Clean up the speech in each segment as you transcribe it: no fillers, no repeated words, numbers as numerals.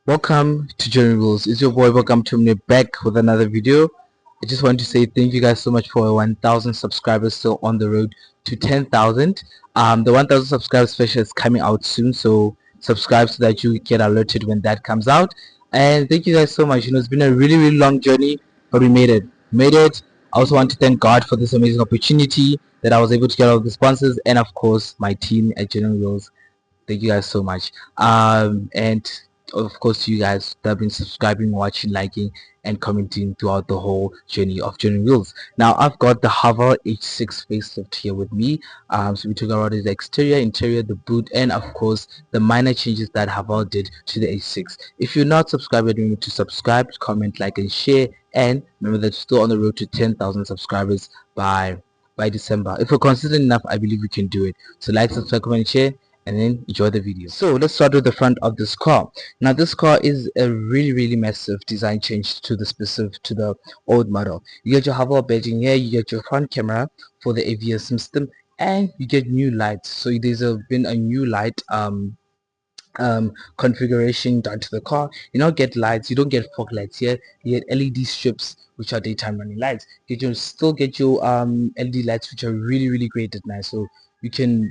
Welcome to Journey Rules. It's your boy. Welcome to me back with another video. I just want to say thank you guys so much for 1,000 subscribers, still on the road to 10,000. The 1,000 subscribers special is coming out soon, so subscribe so that you get alerted when that comes out. And thank you guys so much. It's been a really long journey, but we made it. I also want to thank God for this amazing opportunity that I was able to get all the sponsors, and of course my team at Journey Rules. Thank you guys so much. And of course to you guys that have been subscribing, watching, liking, and commenting throughout the whole journey of Journey Wheels. Now I've got the Haval H6 Facelift here with me. So we took about the exterior, interior, the boot, and of course the minor changes that Haval did to the H6. If you're not subscribed, remember to subscribe, comment, like, and share. And remember that we're still on the road to 10,000 subscribers by December. If we're consistent enough, I believe we can do it. So like, subscribe, comment, share, and then enjoy the video. So let's start with the front of this car. Now this car is a really massive design change to the old model. You get your Haval badging here, you get your front camera for the AVS system, and you get new lights. So there's been a new light configuration done to the car. You don't get lights, you don't get fog lights here, you get LED strips which are daytime running lights. You still get your LED lights which are really great at night, so you can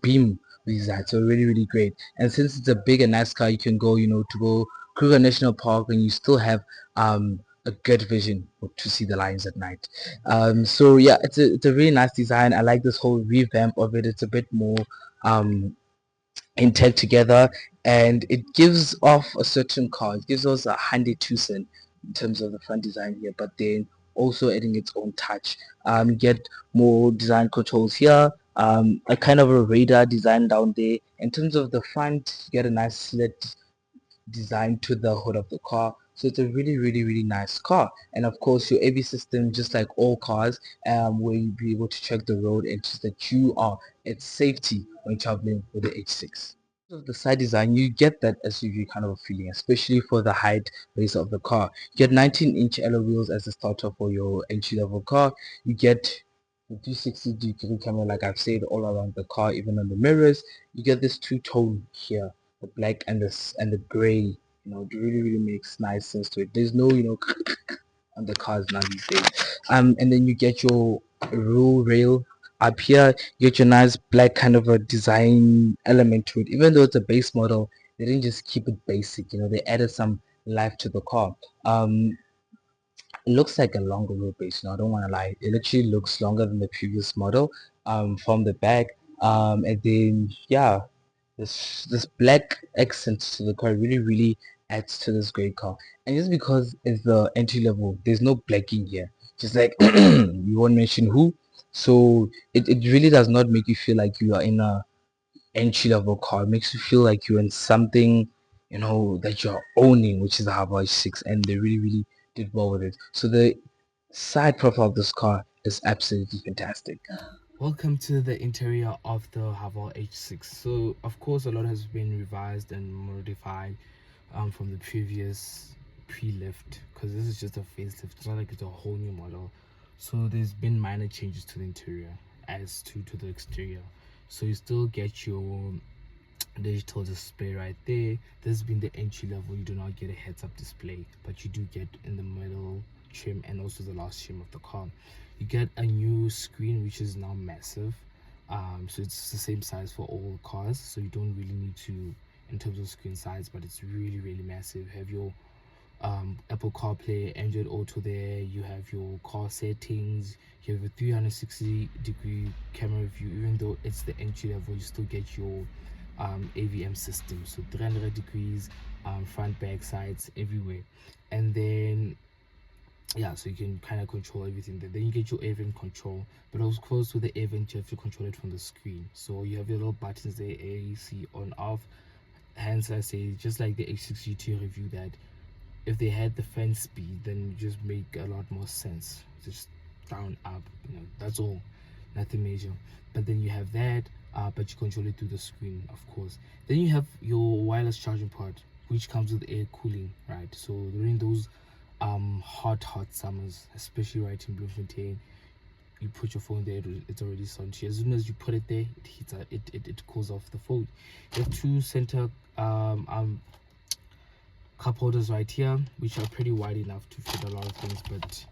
beam with these lights, so really great. And since it's a big and nice car, you can go to go Kruger National Park and you still have a good vision to see the lions at night. So yeah, it's a really nice design. I like this whole revamp of it. It's a bit more intact together, and it gives off a certain car. It gives us a handy two-cent in terms of the front design here, but then also adding its own touch. Get more design controls here, a kind of a radar design down there. In terms of the front, you get a nice slit design to the hood of the car, so it's a really nice car. And of course your AV system, just like all cars, where you'll be able to check the road and just that you are at safety when traveling with the H6. Of the side design, you get that SUV kind of a feeling, especially for the height base of the car. You get 19-inch alloy wheels as a starter for your entry-level car. You get the 360-degree camera, like I've said, all around the car, even on the mirrors. You get this two-tone here, the black and the gray. It really makes nice sense to it. There's no on the cars now these days. And then you get your rule rail up here. You get your nice black kind of a design element to it. Even though it's a base model, they didn't just keep it basic. They added some life to the car. It looks like a longer wheelbase. I don't want to lie, it actually looks longer than the previous model from the back. And then yeah, this black accent to the car really adds to this great car. And just because it's the entry level, there's no blacking here, just like you won't mention who. So it really does not make you feel like you are in a entry level car. It makes you feel like you're in something that you're owning, which is the Haval H6, and they really did well with it. So the side profile of this car is absolutely fantastic. Welcome to the interior of the Haval H6. So of course a lot has been revised and modified from the previous pre-lift, because this is just a facelift. It's not like it's a whole new model. So there's been minor changes to the interior as to the exterior. So you still get your digital display right there. This has been the entry level. You do not get a heads-up display, but you do get in the middle trim and also the last trim of the car. You get a new screen which is now massive, so it's the same size for all cars, so you don't really need to in terms of screen size, but it's really massive. You have your Apple CarPlay, Android Auto there. You have your car settings. You have a 360-degree camera view. Even though it's the entry level, you still get your AVM system, so 300 degrees, front, back, sides, everywhere. And then yeah, so you can kind of control everything there. Then you get your air vent control, but of course with the air vent you have to control it from the screen. So you have your little buttons there, A, C, on, off. Hence I say, just like the H6 GT review, that if they had the fan speed, then you just make a lot more sense. Just down, up, that's all, nothing major. But then you have that, but you control it through the screen, of course. Then you have your wireless charging port, which comes with air cooling, right? So during those hot summers, especially right in Bloemfontein, you put your phone there, it's already sunny. As soon as you put it there, it heats up, it cools off the phone. You have two center cup holders right here, which are pretty wide enough to fit a lot of things, but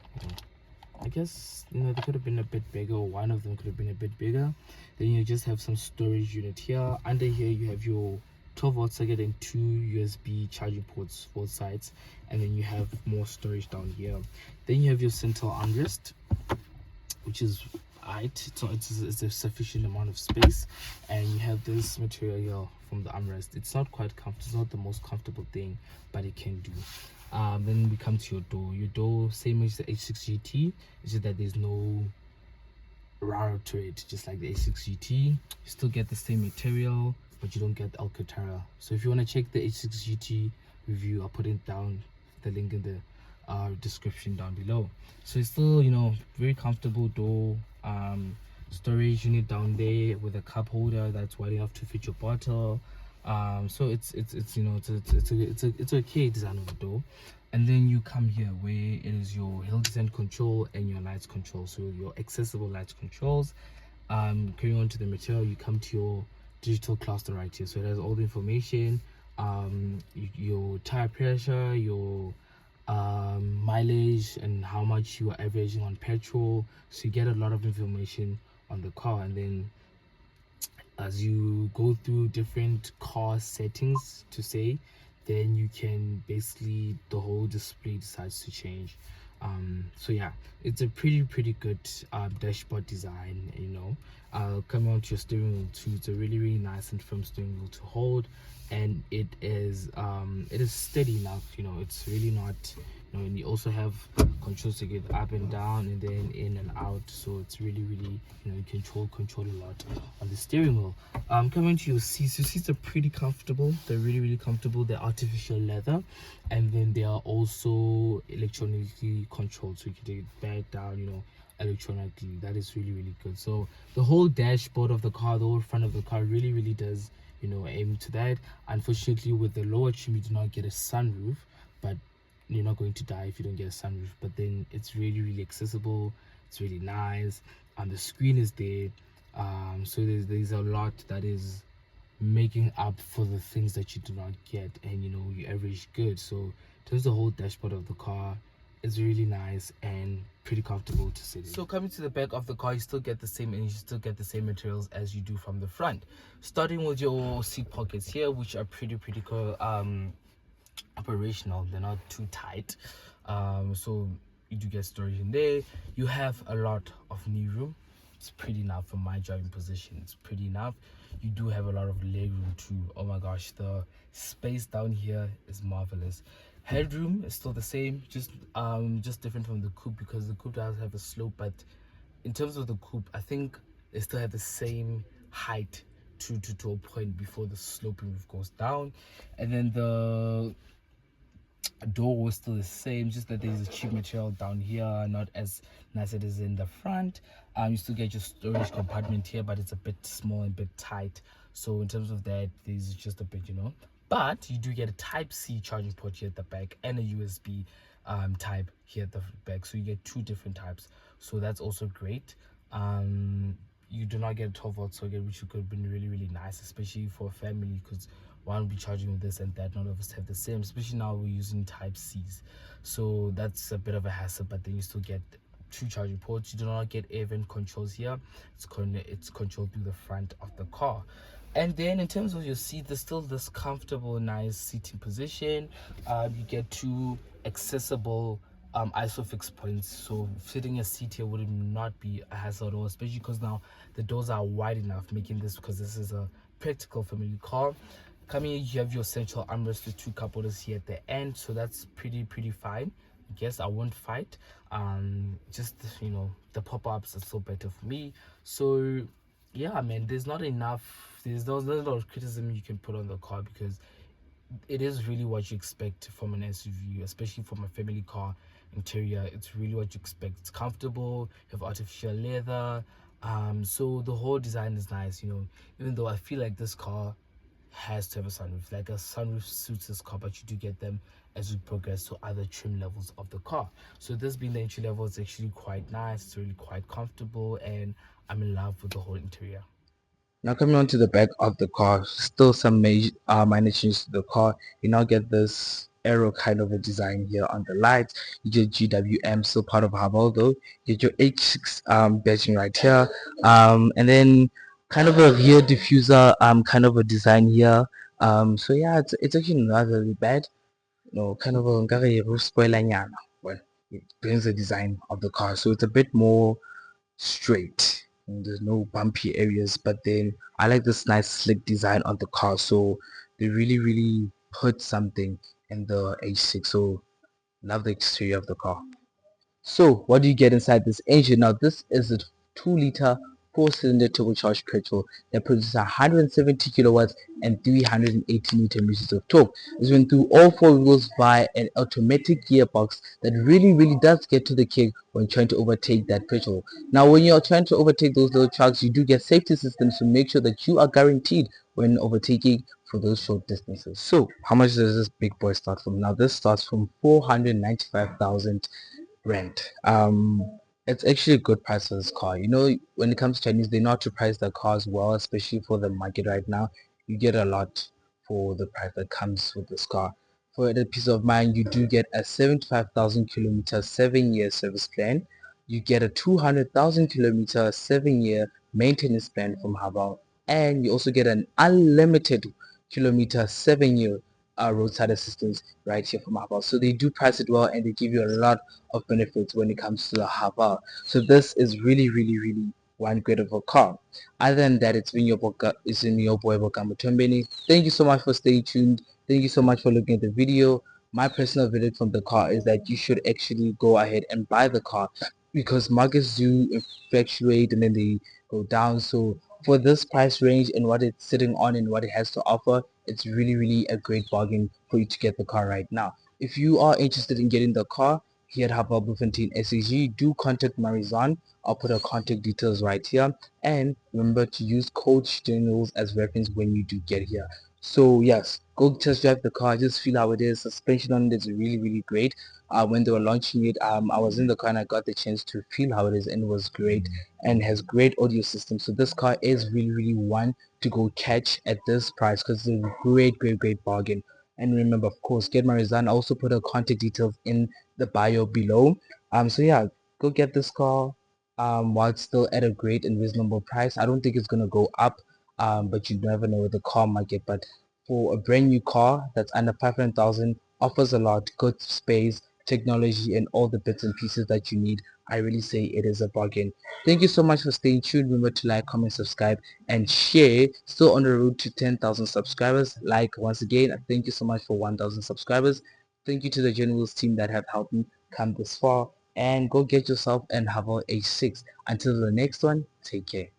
I guess they could have been a bit bigger, or one of them could have been a bit bigger. Then you just have some storage unit here. Under here you have your 12-volt socket and two USB charging ports, both sides, and then you have more storage down here. Then you have your central armrest, which is right, so it's a sufficient amount of space, and you have this material here from the armrest. It's not quite comfortable, it's not the most comfortable thing, but it can do. Then we come to your door. Your door, same as the H6 GT, it's just that there's no router to it, just like the H6 GT. You still get the same material, but you don't get Alcantara. So if you want to check the H6 GT review, I'll put it down, the link in the description down below. So it's still very comfortable door. Storage unit down there with a cup holder that's wide enough to fit your bottle. So it's okay design of the door. And then you come here where it is your hill descent control and your lights control, so your accessible lights controls. Carrying on to the material, you come to your digital cluster right here, so it has all the information, your tire pressure, your mileage, and how much you are averaging on petrol. So you get a lot of information on the car. And then as you go through different car settings to say, then you can basically, the whole display decides to change. So yeah, it's a pretty good dashboard design. Coming on to your steering wheel too, it's a really nice and firm steering wheel to hold, and it is steady enough. It's really not, and you also have controls to get up and down and then in and out, so it's really you can control a lot on the steering wheel. Coming to your seats, are pretty comfortable. They're really comfortable. They're artificial leather, and then they are also electronically controlled, so you can take it back down electronically. That is really good. So the whole dashboard of the car, the whole front of the car really does aim to that. Unfortunately, with the lower trim, you do not get a sunroof, but you're not going to die if you don't get a sunroof. But then it's really accessible. It's really nice, and the screen is there. So there's a lot that is making up for the things that you do not get, and you average good. So there's the whole dashboard of the car. It's really nice and pretty comfortable to sit in. So coming to the back of the car, you still get the same, and you still get the same materials as you do from the front. Starting with your seat pockets here, which are pretty cool, operational. They're not too tight, so you do get storage in there. You have a lot of knee room. It's pretty enough for my driving position. It's pretty enough. You do have a lot of leg room too. Oh my gosh, the space down here is marvelous. Headroom is still the same, just different from the coupe, because the coupe does have a slope, but in terms of the coupe, I think they still have the same height to a point before the sloping roof goes down. And then the door was still the same, just that there's a cheap material down here, not as nice as it is in the front. You still get your storage compartment here, but it's a bit small and a bit tight. So in terms of that, there's just a bit, but you do get a type C charging port here at the back, and a USB type here at the back, so you get two different types, so that's also great. You do not get a 12-volt socket, which could have been really nice, especially for a family, because one will be charging with this and that. None of us have the same, especially now we're using type C's, so that's a bit of a hassle. But then you still get two charging ports. You do not get air vent controls here. It's controlled through the front of the car. And then in terms of your seat, there's still this comfortable, nice seating position. You get two accessible isofix points, so fitting a seat here would not be a hassle at all, especially because now the doors are wide enough, making this, because this is a practical family car. Coming in, you have your central armrest with two cup holders here at the end, so that's pretty fine. I guess I won't fight. Just the pop-ups are still better for me. So yeah, man, there's not a lot of criticism you can put on the car, because it is really what you expect from an SUV, especially from a family car interior. It's really what you expect. It's comfortable, you have artificial leather, so the whole design is nice. Even though I feel like this car has to have a sunroof, like a sunroof suits this car, but you do get them as you progress to other trim levels of the car. So this being the entry level, it's actually quite nice. It's really quite comfortable, and I'm in love with the whole interior. Now coming on to the back of the car, still some major minor changes to the car. You now get this arrow kind of a design here on the lights. You get GWM, still part of Haval though. You get your H6 badging right here, and then kind of a rear diffuser kind of a design here. So yeah, it's actually not really bad. No, kind of a nkare spoiler nyana. Well, it brings the design of the car, so it's a bit more straight. And there's no bumpy areas, but then I like this nice slick design on the car, so they really put something in the H6. So love the exterior of the car. So what do you get inside this engine? Now this is a 2-liter 4-cylinder turbocharged petrol that produces 170 kilowatts and 380 newton meters of torque. It's been through all 4 wheels via an automatic gearbox that really does get to the kick when trying to overtake that petrol. Now when you're trying to overtake those little trucks, you do get safety systems to make sure that you are guaranteed when overtaking for those short distances. So how much does this big boy start from? Now this starts from 495,000 rent. It's actually a good price for this car. You know, when it comes to Chinese, they know how to price their cars well, especially for the market right now. You get a lot for the price that comes with this car. For the peace of mind, you do get a 75,000 kilometer 7-year service plan. You get a 200,000 kilometer 7-year maintenance plan from Haval, and you also get an unlimited kilometer 7-year roadside assistance right here from Haval. So they do price it well, and they give you a lot of benefits when it comes to the Haval. So this is really one great of a car. Other than that, it's in your boy Boka Mutombeni. Thank you so much for staying tuned. Thank you so much for looking at the video. My personal verdict from the car is that you should actually go ahead and buy the car, because markets do fluctuate and then they go down. So for this price range and what it's sitting on and what it has to offer, it's really a great bargain for you to get the car right now. If you are interested in getting the car here at Haval Bloemfontein SAG, do contact Marizaan. I'll put her contact details right here, and remember to use code generals as reference when you do get here. So yes, go test drive the car, just feel how it is. Suspension on it is really great. When they were launching it, I was in the car and I got the chance to feel how it is, and it was great, and has great audio system. So this car is really one to go catch at this price, because it's a great bargain. And remember, of course, get Marizaan. I also put her contact details in the bio below. So yeah, go get this car while it's still at a great and reasonable price. I don't think it's gonna go up, but you never know with the car market. But for a brand new car that's under 500,000, offers a lot, good space, technology, and all the bits and pieces that you need, I really say it is a bargain. Thank you so much for staying tuned. Remember to like, comment, subscribe, and share. Still on the road to 10,000 subscribers. Like, once again, thank you so much for 1,000 subscribers. Thank you to the Generals team that have helped me come this far. And go get yourself and Haval H6. Until the next one, take care.